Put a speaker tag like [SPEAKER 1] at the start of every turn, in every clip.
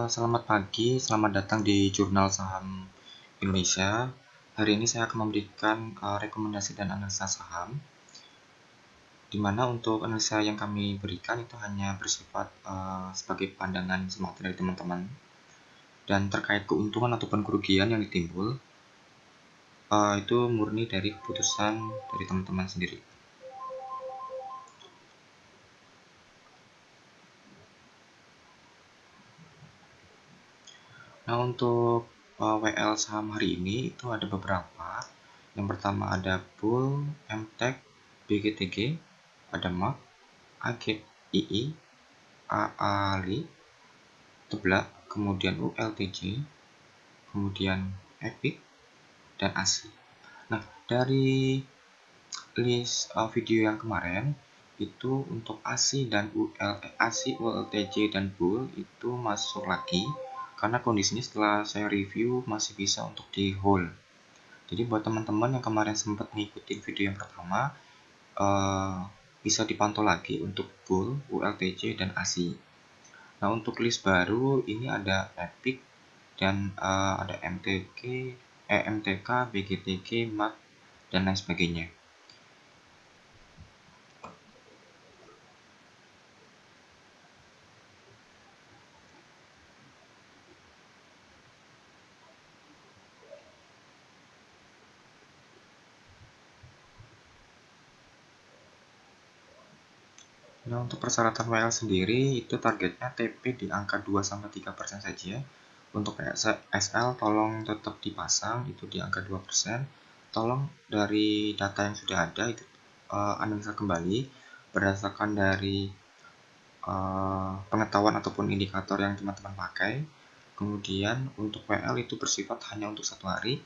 [SPEAKER 1] Selamat pagi, selamat datang di Jurnal Saham Indonesia. Hari ini saya akan memberikan rekomendasi dan analisa saham, di mana untuk analisa yang kami berikan itu hanya bersifat sebagai pandangan semata dari teman-teman, dan terkait keuntungan ataupun kerugian yang ditimbul itu murni dari keputusan dari teman-teman sendiri. Nah, untuk WL saham hari ini itu ada beberapa. Yang pertama ada Bull, MTEK, BGTG, ada MAK, AGII, AALI, Teblak, kemudian ULTJ, kemudian EPIC, dan ASI. Nah, dari list video yang kemarin itu untuk ASI dan ASI, ULTJ, dan Bull itu masuk lagi karena kondisinya setelah saya review masih bisa untuk di hold. Jadi buat teman-teman yang kemarin sempat mengikuti video yang pertama, bisa dipantau lagi untuk Bull, ULTJ, dan ASI. Nah, untuk list baru ini ada EPIC dan ada MTK, BGTG, MAK, dan lain sebagainya. Nah, untuk persyaratan WL sendiri itu targetnya TP di angka 2-3% saja. Untuk SL tolong tetap dipasang itu di angka 2%. Tolong dari data yang sudah ada itu analisa kembali berdasarkan dari pengetahuan ataupun indikator yang teman-teman pakai. Kemudian untuk WL itu bersifat hanya untuk 1 hari.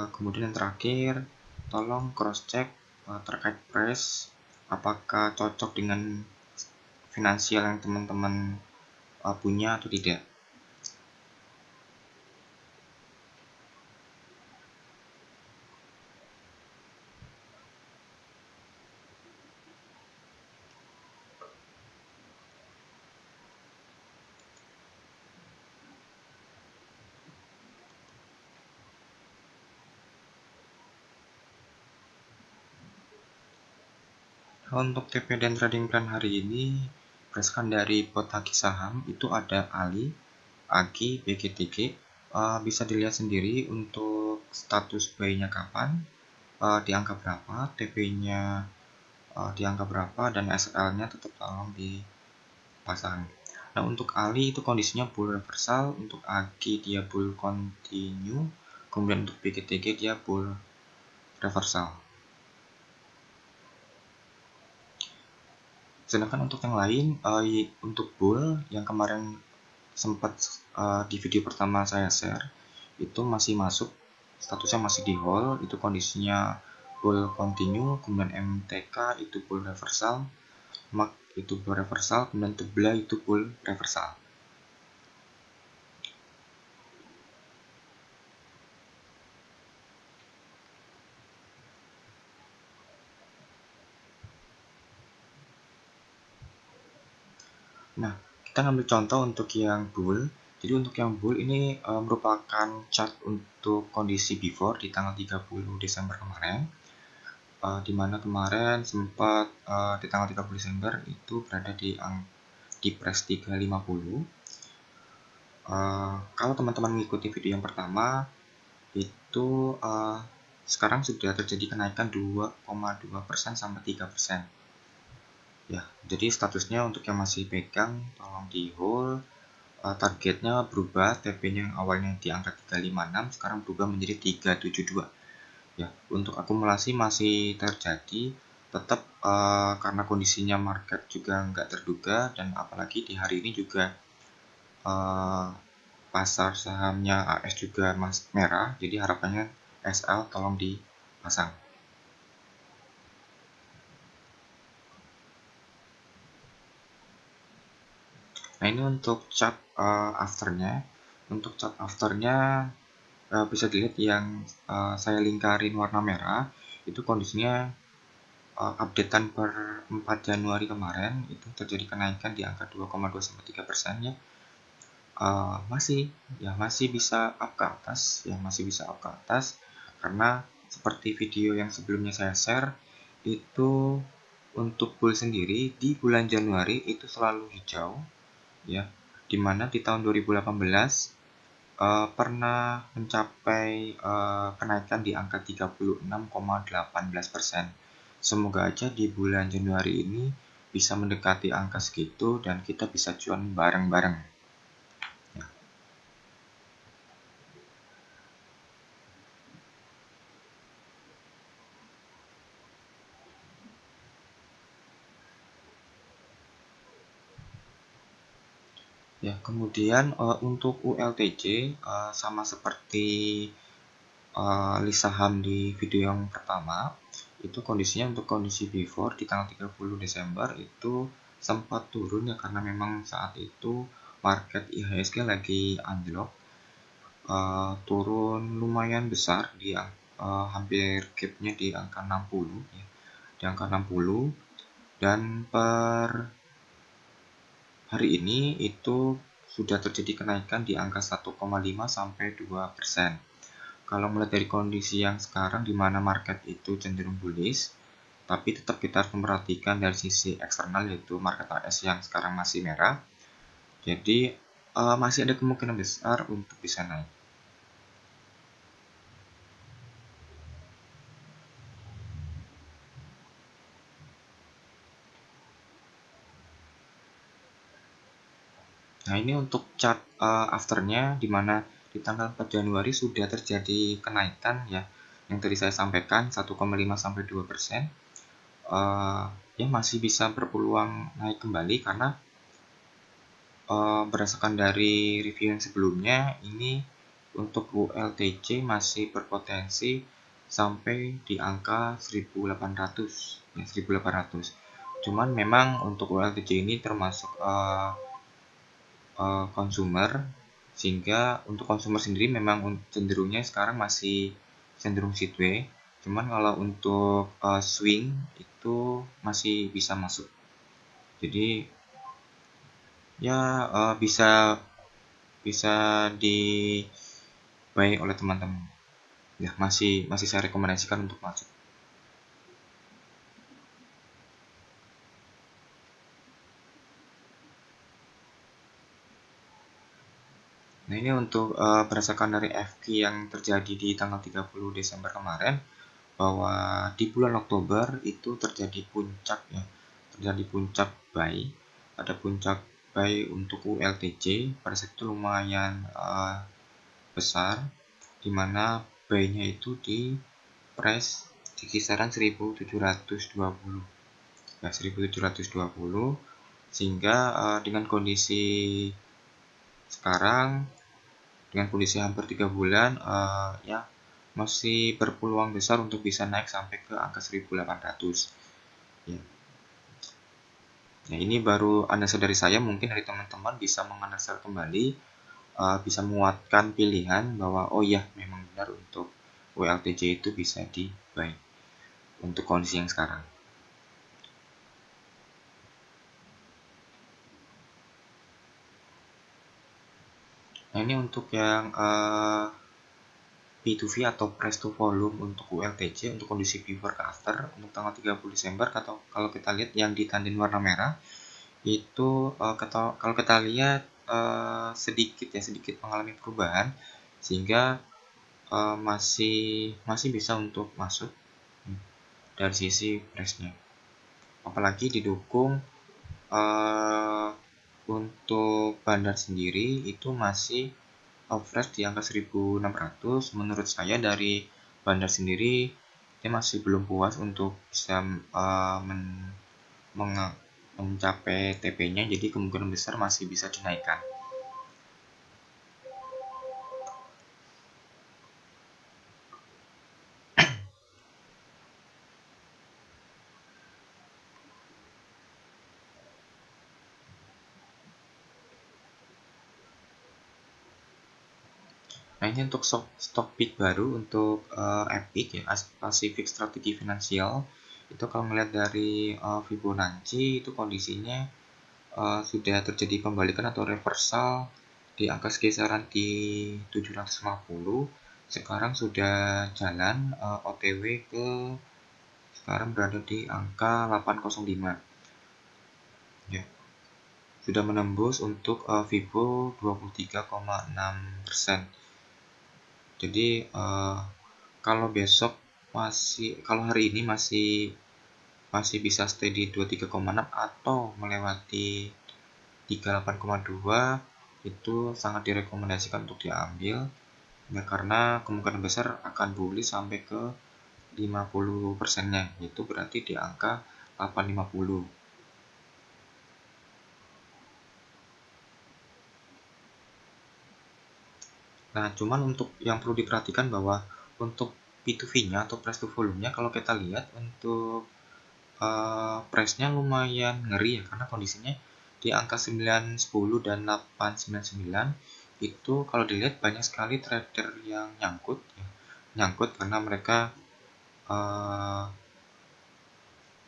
[SPEAKER 1] Kemudian yang terakhir, tolong cross check terkait price apakah cocok dengan finansial yang teman-teman punya atau tidak. Untuk TP dan trading plan hari ini berdasarkan dari pot haki saham itu ada ALI, AGI, BGTG. Bisa dilihat sendiri untuk status buy-nya kapan, di angka berapa, TP-nya di angka berapa, dan SL-nya tetap tolong dipasang. Nah, untuk ALI itu kondisinya bull reversal, untuk AGI dia bull continue, kemudian untuk BGTG dia bull reversal. Sedangkan untuk yang lain, untuk bull yang kemarin sempat di video pertama saya share itu masih masuk, statusnya masih di hold, itu kondisinya bull continue, kemudian MTK itu bull reversal, MAK itu bull reversal, kemudian Teblak itu bull reversal. Nah, kita ngambil contoh untuk yang bull. Jadi untuk yang bull ini merupakan chart untuk kondisi before di tanggal 30 Desember kemarin. Dimana kemarin sempat di tanggal 30 Desember itu berada di press 350. Kalau teman-teman mengikuti video yang pertama itu sekarang sudah terjadi kenaikan 2,2% sampai 3%. Ya, jadi statusnya untuk yang masih pegang tolong di hold. Targetnya berubah, TP-nya yang awalnya di angka 356 sekarang berubah menjadi 372. Ya, untuk akumulasi masih terjadi tetap karena kondisinya market juga nggak terduga, dan apalagi di hari ini juga pasar sahamnya AS juga merah, jadi harapannya SL tolong dipasang. Nah, ini untuk chart afternya. Untuk chart afternya bisa dilihat yang saya lingkarin warna merah itu kondisinya updatean per 4 Januari kemarin itu terjadi kenaikan di angka 2,2 sampai 3% ya. masih bisa up ke atas, karena seperti video yang sebelumnya saya share itu untuk bull sendiri di bulan Januari itu selalu hijau ya, dimana di tahun 2018 pernah mencapai kenaikan di angka 36,18%. Semoga aja di bulan Januari ini bisa mendekati angka segitu dan kita bisa cuan bareng-bareng. Ya, kemudian untuk ULTJ sama seperti list saham di video yang pertama, itu kondisinya untuk kondisi before di tanggal 30 Desember itu sempat turun ya, karena memang saat itu market IHSG lagi anjlok, turun lumayan besar di hampir gapnya di angka 60 ya, di angka 60, dan per hari ini itu sudah terjadi kenaikan di angka 1,5 sampai 2%. Kalau melihat dari kondisi yang sekarang di mana market itu cenderung bullish, tapi tetap kita harus memperhatikan dari sisi eksternal, yaitu market AS yang sekarang masih merah. Jadi masih ada kemungkinan besar untuk bisa naik. Nah, ini untuk chart afternya, di mana di tanggal 4 Januari sudah terjadi kenaikan ya, yang tadi saya sampaikan 1,5 sampai 2%. Ya masih bisa berpeluang naik kembali, karena berdasarkan dari review yang sebelumnya, ini untuk ULTJ masih berpotensi sampai di angka 1800 ya, 1800. Cuman memang untuk ULTJ ini termasuk consumer, sehingga untuk consumer sendiri memang cenderungnya sekarang masih cenderung sideways. Cuman kalau untuk swing itu masih bisa masuk. Jadi ya bisa di buy oleh teman-teman. Ya masih saya rekomendasikan untuk masuk. Nah, ini untuk berdasarkan dari FQ yang terjadi di tanggal 30 Desember kemarin, bahwa di bulan Oktober itu terjadi puncak ya, terjadi puncak buy, ada puncak buy untuk ULTJ pada saat itu lumayan besar, dimana buy-nya itu di price di kisaran 1720 ya, 1720, sehingga dengan kondisi sekarang, dengan kondisi hampir 3 bulan, ya masih berpeluang besar untuk bisa naik sampai ke angka 1800 ya. Nah, ini baru analisa dari saya, mungkin dari teman-teman bisa menganalisa kembali, bisa menguatkan pilihan bahwa oh ya, memang benar untuk WLTJ itu bisa di buy untuk kondisi yang sekarang. Nah, ini untuk yang P2V atau price to volume untuk ULTJ untuk kondisi before ke after untuk tanggal 30 Desember. Atau kalau kita lihat yang ditandain warna merah itu kalau kita lihat sedikit mengalami perubahan, sehingga masih bisa untuk masuk dari sisi price-nya, apalagi didukung untuk bandar sendiri itu masih fresh di angka 1600. Menurut saya dari bandar sendiri dia masih belum puas untuk bisa mencapai TP-nya, jadi kemungkinan besar masih bisa dinaikkan. Nah, ini untuk stock pick baru untuk Epic ya, Pacific Strategi Finansial. Itu kalau melihat dari Fibonacci itu kondisinya sudah terjadi pembalikan atau reversal di angka kisaran di 750, sekarang sudah jalan OTW ke sekarang berada di angka 805 ya, sudah menembus untuk Vivo 23,6%. Jadi kalau besok kalau hari ini masih bisa stay di 23,6 atau melewati 38,2, itu sangat direkomendasikan untuk diambil ya, karena kemungkinan besar akan bullish sampai ke 50%-nya, itu berarti di angka 850. Nah, cuman untuk yang perlu diperhatikan bahwa untuk P2V-nya atau price to volume-nya, kalau kita lihat untuk price-nya lumayan ngeri ya, karena kondisinya di angka 910 dan 899 itu kalau dilihat banyak sekali trader yang nyangkut ya. Nyangkut karena mereka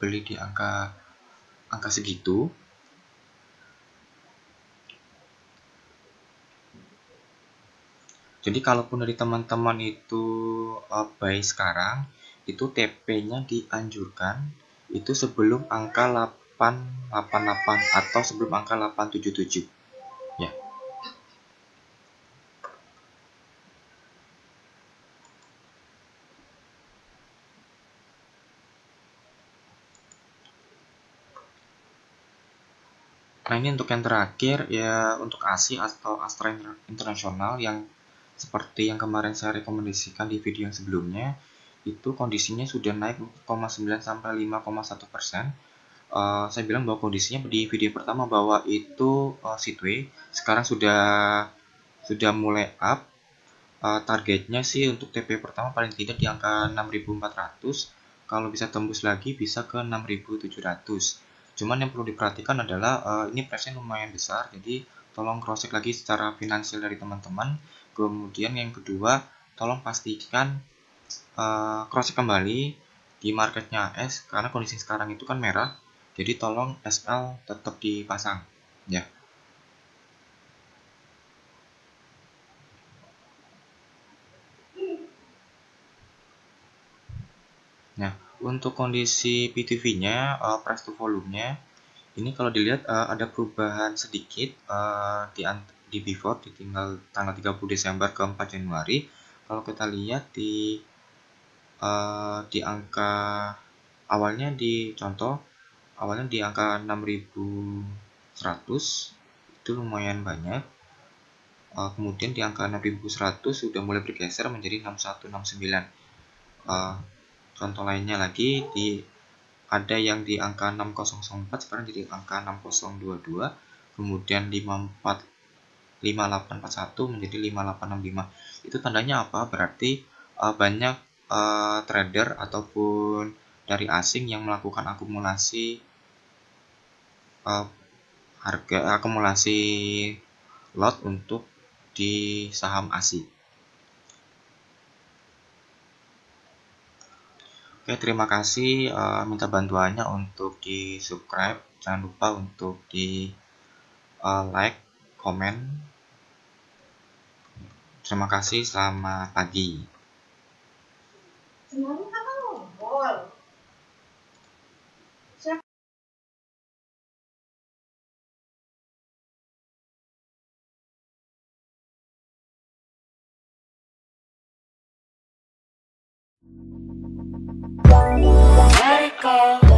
[SPEAKER 1] beli di angka segitu. Jadi kalaupun dari teman-teman itu buy sekarang, itu TP-nya dianjurkan itu sebelum angka 888 atau sebelum angka 877 ya. Nah, ini untuk yang terakhir ya, untuk ASI atau Astra Internasional yang seperti yang kemarin saya rekomendasikan di video yang sebelumnya, itu kondisinya sudah naik 0,9 sampai 5,1%. Saya bilang bahwa kondisinya di video pertama bahwa itu sideways, sekarang sudah mulai up. Targetnya sih untuk TP pertama paling tidak di angka 6.400, kalau bisa tembus lagi bisa ke 6.700. Cuman yang perlu diperhatikan adalah ini price-nya lumayan besar, jadi tolong cross check lagi secara finansial dari teman-teman. Kemudian yang kedua, tolong pastikan cross check kembali di marketnya AS, karena kondisi sekarang itu kan merah, jadi tolong SL tetap dipasang ya. Nah, untuk kondisi P2V-nya, price to volume-nya, ini kalau dilihat ada perubahan sedikit di pivot di tanggal 30 Desember ke 4 Januari. Kalau kita lihat di angka awalnya awalnya di angka 6.100, itu lumayan banyak. Kemudian di angka 6.100 sudah mulai bergeser menjadi 6169. Contoh lainnya lagi ada yang di angka 6004 sekarang jadi angka 6022, kemudian 5841 menjadi 5865. Itu tandanya apa? Berarti banyak trader ataupun dari asing yang melakukan akumulasi akumulasi lot untuk di saham ASI. Oke, terima kasih. Minta bantuannya untuk di subscribe, jangan lupa untuk di like, komen. Terima kasih, selamat pagi.
[SPEAKER 2] Let it go.